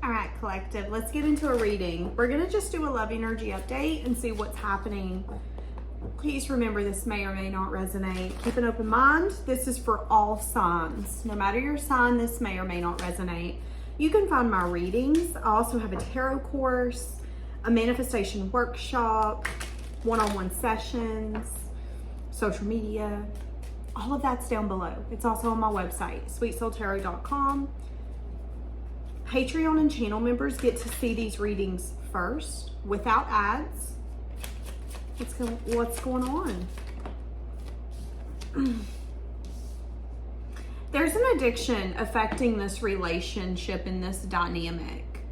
All right, collective, let's get into a reading. We're going to just do a love energy update and see what's happening. Please remember, this may or may not resonate. Keep an open mind. This is for all signs. No matter your sign, this may or may not resonate. You can find my readings. I also have a tarot course, a manifestation workshop, one-on-one sessions, social media. All of that's down below. It's also on my website, sweetsoultarot.com. Patreon and channel members get to see these readings first without ads. What's going on? There's an addiction affecting this relationship and this dynamic.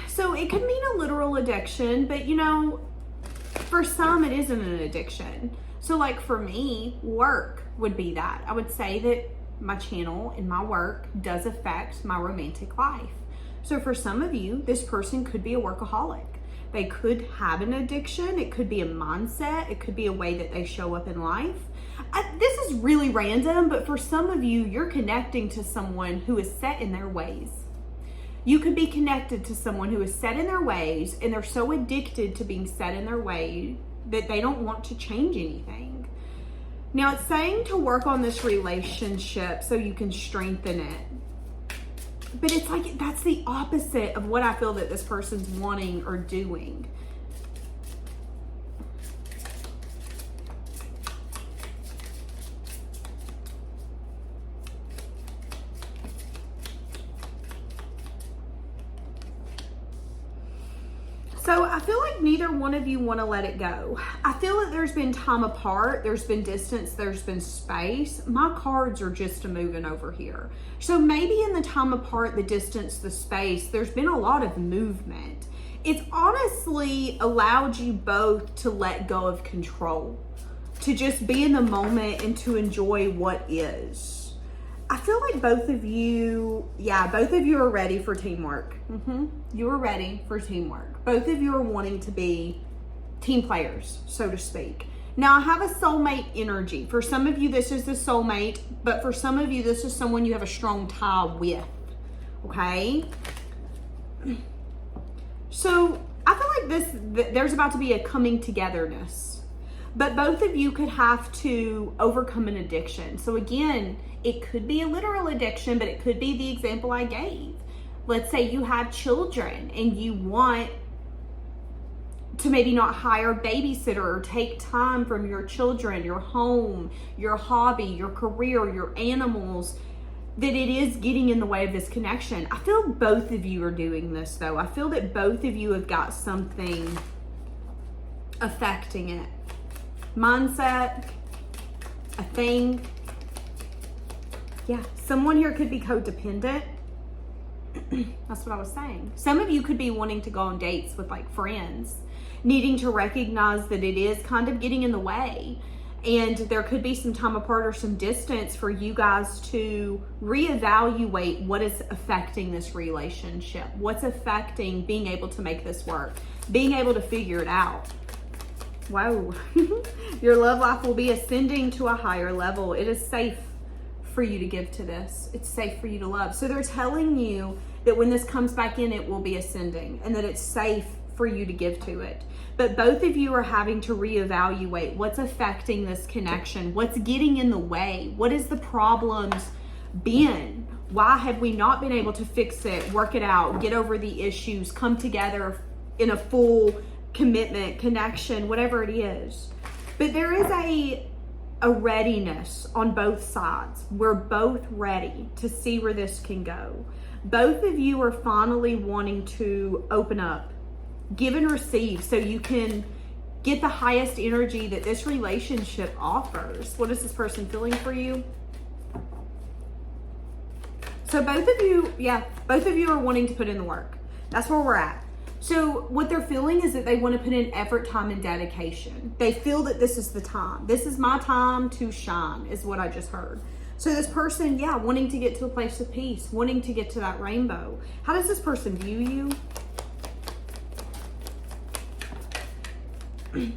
So it could mean a literal addiction, but you know, for some it isn't an addiction. So like for me, work would be that. I would say that my channel and my work does affect my romantic life. So for some of you, this person could be a workaholic. They could have an addiction. It could be a mindset. It could be a way that they show up in life. This is really random, but for some of you, you're connecting to someone who is set in their ways. You could be connected to someone who is set in their ways, and they're so addicted to being set in their way that they don't want to change anything. Now, it's saying to work on this relationship so you can strengthen it. But it's like, that's the opposite of what I feel that this person's wanting or doing. So I feel like neither one of you want to let it go. I feel that there's been time apart, there's been distance, there's been space. My cards are just moving over here. So maybe in the time apart, the distance, the space, there's been a lot of movement. It's honestly allowed you both to let go of control, to just be in the moment and to enjoy what is. I feel like both of you are ready for teamwork. You are ready for teamwork. Both of you are wanting to be team players, so to speak. Now, I have a soulmate energy. For some of you, this is the soulmate, but for some of you, this is someone you have a strong tie with, okay? So I feel like there's about to be a coming togetherness, but both of you could have to overcome an addiction. So again, it could be a literal addiction, but it could be the example I gave. Let's say you have children and you want to maybe not hire a babysitter or take time from your children, your home, your hobby, your career, your animals, that it is getting in the way of this connection. I feel both of you are doing this though. I feel that both of you have got something affecting it. Mindset, a thing. Yeah, someone here could be codependent. That's what I was saying. Some of you could be wanting to go on dates with like friends, needing to recognize that it is kind of getting in the way. And there could be some time apart or some distance for you guys to reevaluate what is affecting this relationship. What's affecting being able to make this work, being able to figure it out. Whoa. Your love life will be ascending to a higher level. It is safe for you to give to this. It's safe for you to love. So they're telling you that when this comes back in, it will be ascending and that it's safe for you to give to it. But both of you are having to reevaluate what's affecting this connection, what's getting in the way, what has the problems been? Why have we not been able to fix it, work it out, get over the issues, come together in a full commitment, connection, whatever it is. But there is a readiness on both sides. We're both ready to see where this can go. Both of you are finally wanting to open up, give and receive, so you can get the highest energy that this relationship offers. What is this person feeling for you? So both of you are wanting to put in the work. That's where we're at. So what they're feeling is that they want to put in effort, time, and dedication. They feel that this is the time. This is my time to shine, is what I just heard. So this person, wanting to get to a place of peace, wanting to get to that rainbow. How does this person view you?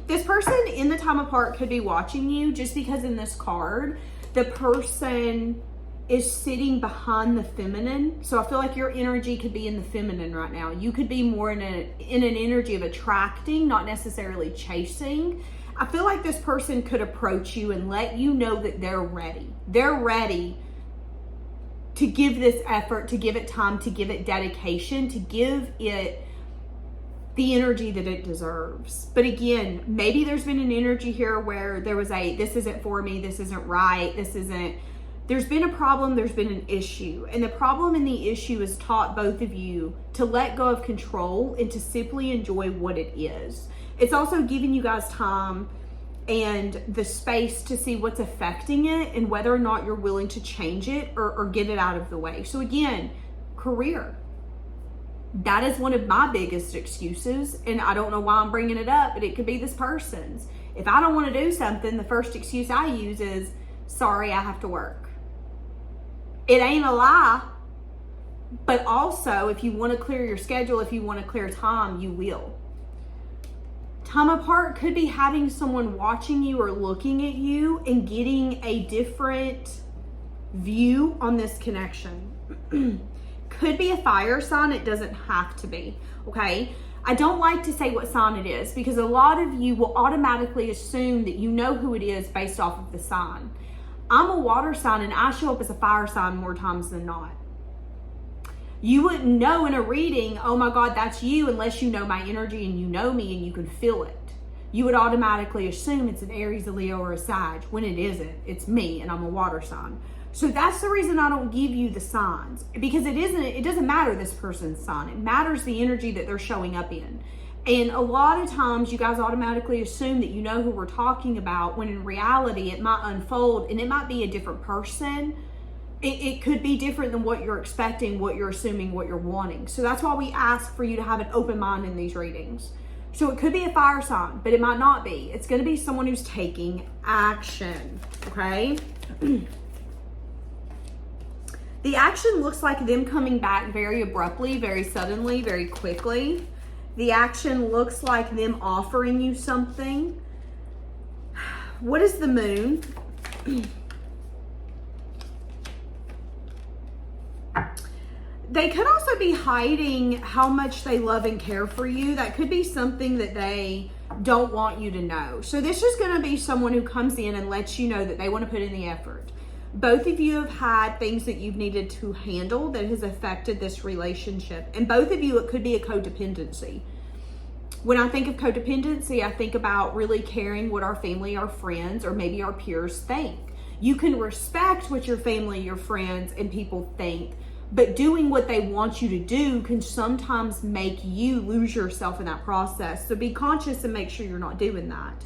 This person in the time apart could be watching you, just because in this card, the person is sitting behind the feminine. So I feel like your energy could be in the feminine right now. You could be more in an energy of attracting, not necessarily chasing. I feel like this person could approach you and let you know that they're ready. They're ready to give this effort, to give it time, to give it dedication, to give it the energy that it deserves. But again, maybe there's been an energy here where there was this isn't for me, this isn't right, there's been a problem, there's been an issue. And the problem and the issue has taught both of you to let go of control and to simply enjoy what it is. It's also giving you guys time and the space to see what's affecting it and whether or not you're willing to change it or get it out of the way. So again, career. That is one of my biggest excuses, and I don't know why I'm bringing it up, but it could be this person's. If I don't want to do something, the first excuse I use is, sorry, I have to work. It ain't a lie, but also if you want to clear your schedule, if you want to clear time, you will. Time apart could be having someone watching you or looking at you and getting a different view on this connection. Could be a fire sign, it doesn't have to be, okay? I don't like to say what sign it is because a lot of you will automatically assume that you know who it is based off of the sign. I'm a water sign and I show up as a fire sign more times than not. You wouldn't know in a reading, oh my God, that's you, unless you know my energy and you know me and you can feel it. You would automatically assume it's an Aries, a Leo, or a Sag, when it isn't. It's me and I'm a water sign. So that's the reason I don't give you the signs, because it doesn't matter this person's sign. It matters the energy that they're showing up in. And a lot of times you guys automatically assume that you know who we're talking about, when in reality it might unfold and it might be a different person. It could be different than what you're expecting, what you're assuming, what you're wanting. So that's why we ask for you to have an open mind in these readings. So it could be a fire sign, but it might not be. It's going to be someone who's taking action, okay? The action looks like them coming back very abruptly, very suddenly, very quickly. The action looks like them offering you something. What is the moon? They could also be hiding how much they love and care for you. That could be something that they don't want you to know. So this is going to be someone who comes in and lets you know that they want to put in the effort. Both of you have had things that you've needed to handle that has affected this relationship. And both of you, it could be a codependency. When I think of codependency, I think about really caring what our family, our friends, or maybe our peers think. You can respect what your family, your friends, and people think, but doing what they want you to do can sometimes make you lose yourself in that process. So be conscious and make sure you're not doing that.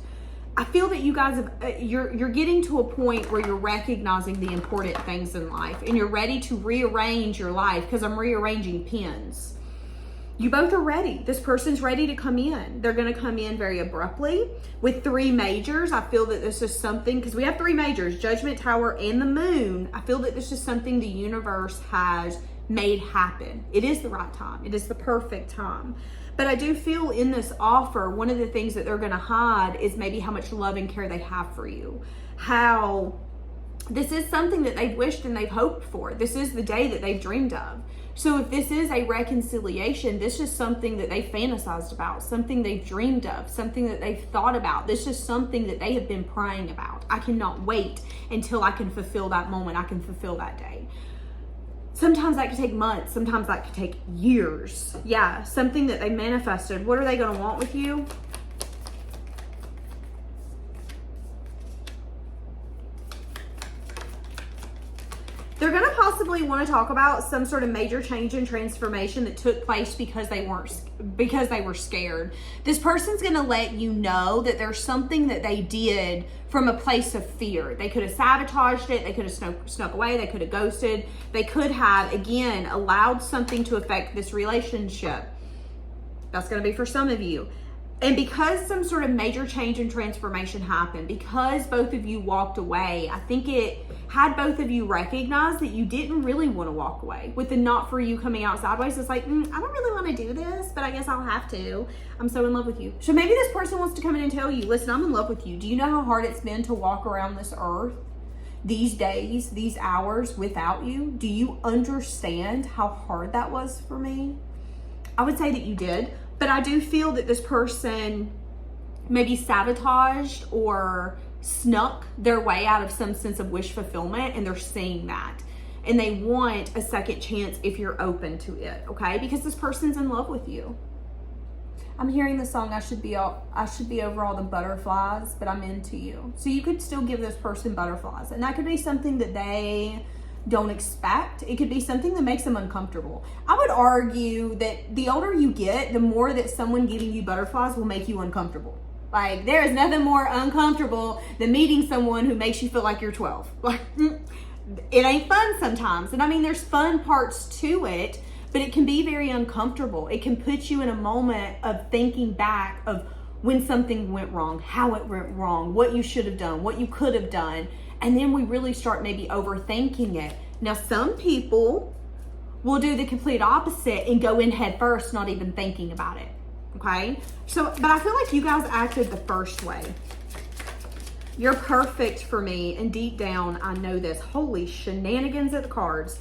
I feel that you guys have, you're getting to a point where you're recognizing the important things in life and you're ready to rearrange your life, because I'm rearranging pins. You both are ready. This person's ready to come in. They're going to come in very abruptly with 3 majors. I feel that this is something, because we have 3 majors, Judgment, Tower, and the Moon. I feel that this is something the universe has made happen. It is the right time. It is the perfect time. But I do feel in this offer, one of the things that they're going to hide is maybe how much love and care they have for you. How this is something that they've wished and they've hoped for. This is the day that they've dreamed of. So if this is a reconciliation, this is something that they fantasized about, something they've dreamed of, something that they've thought about. This is something that they have been praying about. I cannot wait until I can fulfill that moment. I can fulfill that day. Sometimes that could take months. Sometimes that could take years. Yeah, something that they manifested. What are they going to want with you? They're going to possibly want to talk about some sort of major change and transformation that took place because they were scared. This person's going to let you know that there's something that they did from a place of fear. They could have sabotaged it. They could have snuck away. They could have ghosted. They could have, again, allowed something to affect this relationship. That's going to be for some of you. And because some sort of major change and transformation happened, because both of you walked away, I think it had both of you recognize that you didn't really want to walk away. With the not for you coming out sideways, it's like, I don't really want to do this, but I guess I'll have to. I'm so in love with you. So maybe this person wants to come in and tell you, listen, I'm in love with you. Do you know how hard it's been to walk around this earth? these days, these hours without you. Do you understand how hard that was for me? I would say that you did, but I do feel that this person maybe sabotaged or snuck their way out of some sense of wish fulfillment, and they're seeing that. And they want a second chance if you're open to it, okay? Because this person's in love with you. I'm hearing the song, I should be over all the butterflies, but I'm into you. So you could still give this person butterflies. And that could be something that they don't expect. It could be something that makes them uncomfortable. I would argue that the older you get, the more that someone giving you butterflies will make you uncomfortable. Like, there is nothing more uncomfortable than meeting someone who makes you feel like you're 12. Like, it ain't fun sometimes. And I mean, there's fun parts to it, but it can be very uncomfortable. It can put you in a moment of thinking back of when something went wrong, how it went wrong, what you should have done, what you could have done. And then we really start maybe overthinking it. Now, some people will do the complete opposite and go in head first, not even thinking about it. Okay? So, but I feel like you guys acted the first way. You're perfect for me, and deep down, I know this. Holy shenanigans at the cards.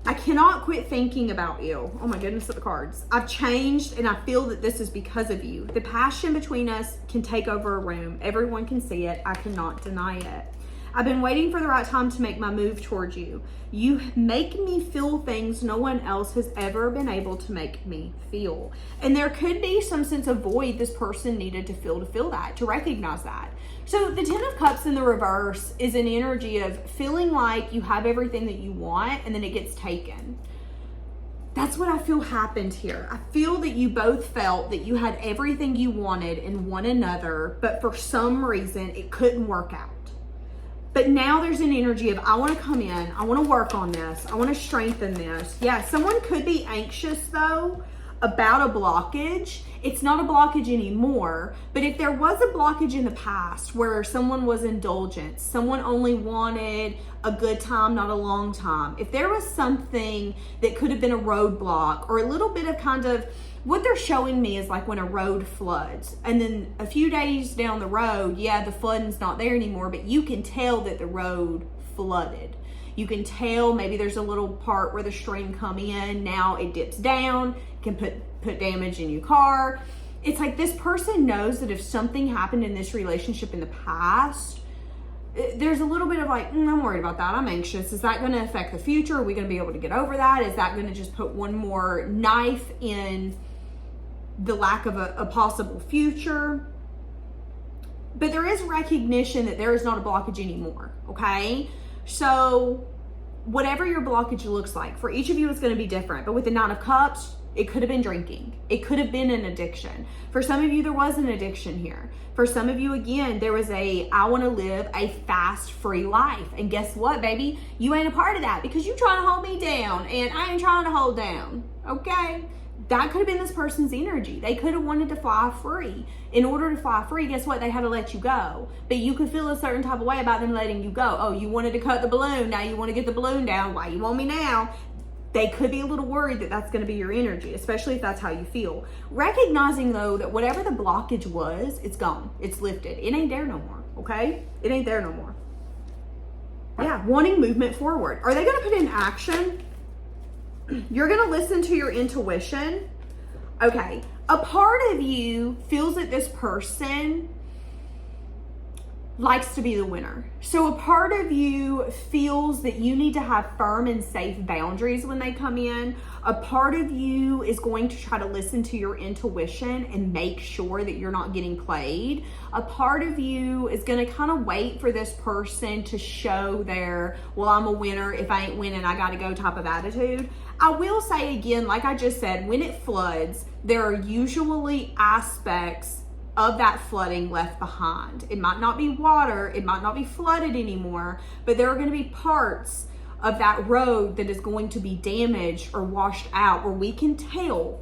I cannot quit thinking about you. Oh my goodness, at the cards. I've changed, and I feel that this is because of you. The passion between us can take over a room. Everyone can see it. I cannot deny it. I've been waiting for the right time to make my move towards you. You make me feel things no one else has ever been able to make me feel. And there could be some sense of void this person needed to feel that, to recognize that. So the Ten of Cups in the reverse is an energy of feeling like you have everything that you want and then it gets taken. That's what I feel happened here. I feel that you both felt that you had everything you wanted in one another, but for some reason it couldn't work out. But now there's an energy of, I want to come in, I want to work on this, I want to strengthen this. Yeah, someone could be anxious though about a blockage. It's not a blockage anymore, but if there was a blockage in the past where someone was indulgent, someone only wanted a good time, not a long time, if there was something that could have been a roadblock or a little bit of kind of, what they're showing me is like when a road floods and then a few days down the road, yeah, the flooding's not there anymore, but you can tell that the road flooded. You can tell maybe there's a little part where the stream come in, now it dips down, can put damage in your car. It's like this person knows that if something happened in this relationship in the past, there's a little bit of like, I'm worried about that, I'm anxious. Is that gonna affect the future? Are we gonna be able to get over that? Is that gonna just put one more knife in the lack of a possible future? But there is recognition that there is not a blockage anymore, okay? So whatever your blockage looks like, for each of you it's going to be different. But with the Nine of Cups, it could have been drinking. It could have been an addiction. For some of you, there was an addiction here. For some of you, again, there was I want to live a fast, free life. And guess what, baby? You ain't a part of that because you trying to hold me down and I ain't trying to hold down, okay? That could have been this person's energy. They could have wanted to fly free. In order to fly free, guess what? They had to let you go. But you could feel a certain type of way about them letting you go. Oh, you wanted to cut the balloon. Now you want to get the balloon down. Why you want me now? They could be a little worried that that's going to be your energy, especially if that's how you feel. Recognizing, though, that whatever the blockage was, it's gone. It's lifted. It ain't there no more, okay? It ain't there no more. Yeah, wanting movement forward. Are they going to put in action? You're going to listen to your intuition. Okay. A part of you feels that this person likes to be the winner. So a part of you feels that you need to have firm and safe boundaries when they come in. A part of you is going to try to listen to your intuition and make sure that you're not getting played. A part of you is going to kind of wait for this person to show their, well, I'm a winner. If I ain't winning, I got to go type of attitude. I will say again, like I just said, when it floods, there are usually aspects of that flooding left behind. It might not be water, it might not be flooded anymore, but there are going to be parts of that road that is going to be damaged or washed out where we can tell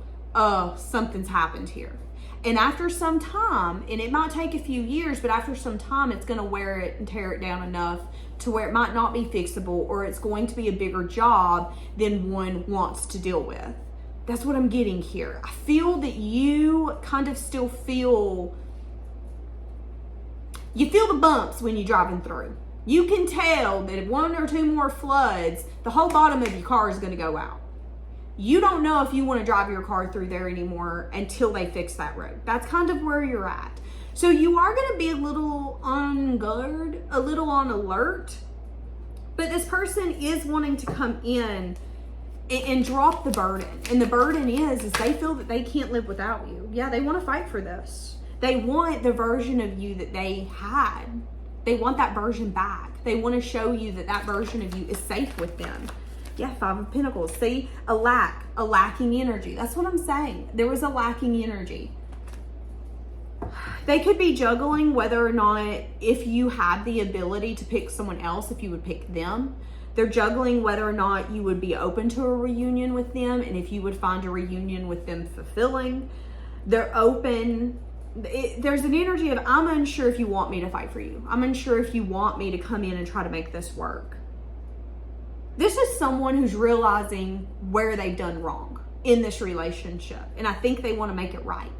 something's happened here. And after some time, and it might take a few years, but after some time, it's going to wear it and tear it down enough to where it might not be fixable, or it's going to be a bigger job than one wants to deal with. That's what I'm getting here. I feel that you kind of still feel, you feel the bumps when you're driving through. You can tell that if 1 or 2 more floods, the whole bottom of your car is going to go out. You don't know if you want to drive your car through there anymore until they fix that road. That's kind of where you're at. So you are going to be a little on guard, a little on alert. But this person is wanting to come in and drop the burden. And the burden is they feel that they can't live without you. Yeah, they want to fight for this. They want the version of you that they had. They want that version back. They want to show you that that version of you is safe with them. Yeah, 5 of Pentacles. See, a lacking energy. That's what I'm saying. There was a lacking energy. They could be juggling whether or not, if you had the ability to pick someone else, if you would pick them. They're juggling whether or not you would be open to a reunion with them, and if you would find a reunion with them fulfilling. They're open. There's an energy of, I'm unsure if you want me to fight for you. I'm unsure if you want me to come in and try to make this work. This is someone who's realizing where they've done wrong in this relationship. And I think they want to make it right.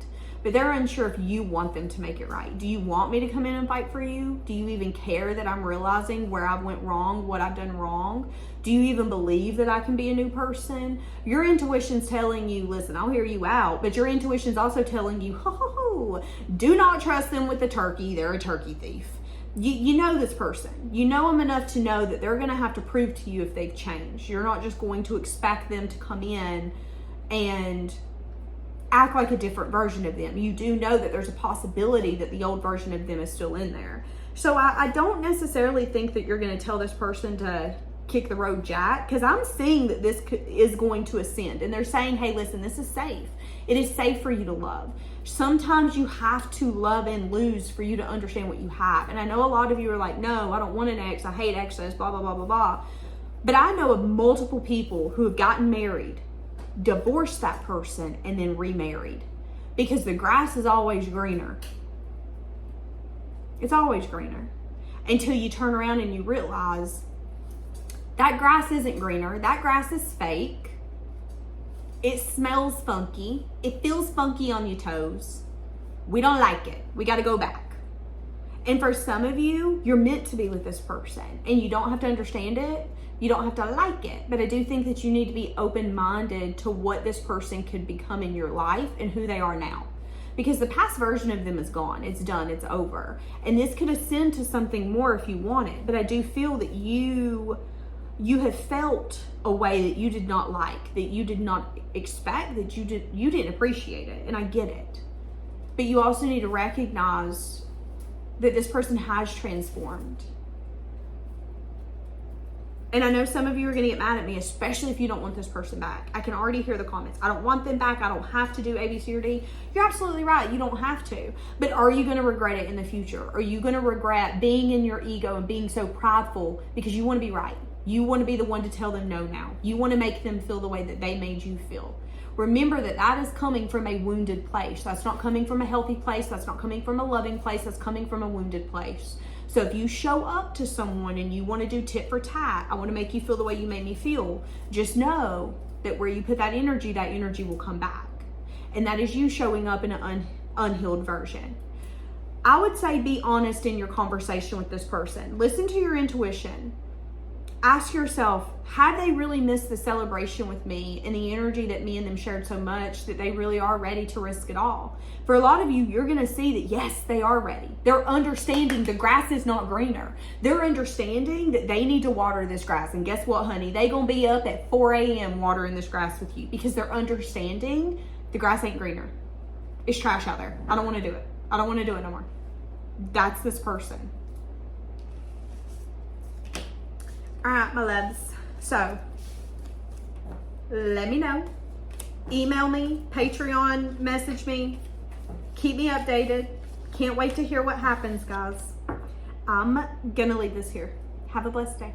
But they're unsure if you want them to make it right. Do you want me to come in and fight for you? Do you even care that I'm realizing where I went wrong, what I've done wrong? Do you even believe that I can be a new person? Your intuition's telling you, listen, I'll hear you out. But your intuition's also telling you, do not trust them with the turkey. They're a turkey thief. You know this person. You know them enough to know that they're going to have to prove to you if they've changed. You're not just going to expect them to come in and act like a different version of them. You do know that there's a possibility that the old version of them is still in there. So I don't necessarily think that you're going to tell this person to kick the road jack, because I'm seeing that this is going to ascend. And they're saying, hey, listen, this is safe. It is safe for you to love. Sometimes you have to love and lose for you to understand what you have. And I know a lot of you are like, no, I don't want an ex. I hate exes, blah, blah, blah, blah, blah. But I know of multiple people who have gotten married, divorced that person, and then remarried, because the grass is always greener. It's always greener until you turn around and you realize that grass isn't greener. That grass is fake. It smells funky. It feels funky on your toes. We don't like it. We got to go back. And for some of you, you're meant to be with this person, and you don't have to understand it. You don't have to like it, but I do think that you need to be open-minded to what this person could become in your life and who they are now. Because the past version of them is gone. It's done. It's over. And this could ascend to something more if you want it. But I do feel that you have felt a way that you did not like, that you did not expect, that you didn't appreciate it. And I get it. But you also need to recognize that this person has transformed. And I know some of you are going to get mad at me, especially if you don't want this person back. I can already hear the comments. I don't want them back. I don't have to do A, B, C, or D. You're absolutely right. You don't have to. But are you going to regret it in the future? Are you going to regret being in your ego and being so prideful because you want to be right? You want to be the one to tell them no now. You want to make them feel the way that they made you feel. Remember that that is coming from a wounded place. That's not coming from a healthy place. That's not coming from a loving place. That's coming from a wounded place. So if you show up to someone and you want to do tit for tat, I want to make you feel the way you made me feel, just know that where you put that energy will come back. And that is you showing up in an unhealed version. I would say be honest in your conversation with this person. Listen to your intuition. Ask yourself, had they really missed the celebration with me and the energy that me and them shared so much that they really are ready to risk it all? For a lot of you, you're going to see that, yes, they are ready. They're understanding the grass is not greener. They're understanding that they need to water this grass. And guess what, honey? They going to be up at 4 a.m. watering this grass with you, because they're understanding the grass ain't greener. It's trash out there. I don't want to do it. I don't want to do it no more. That's this person. All right, my loves. So, let me know. Email me, Patreon, message me. Keep me updated. Can't wait to hear what happens, guys. I'm gonna leave this here. Have a blessed day.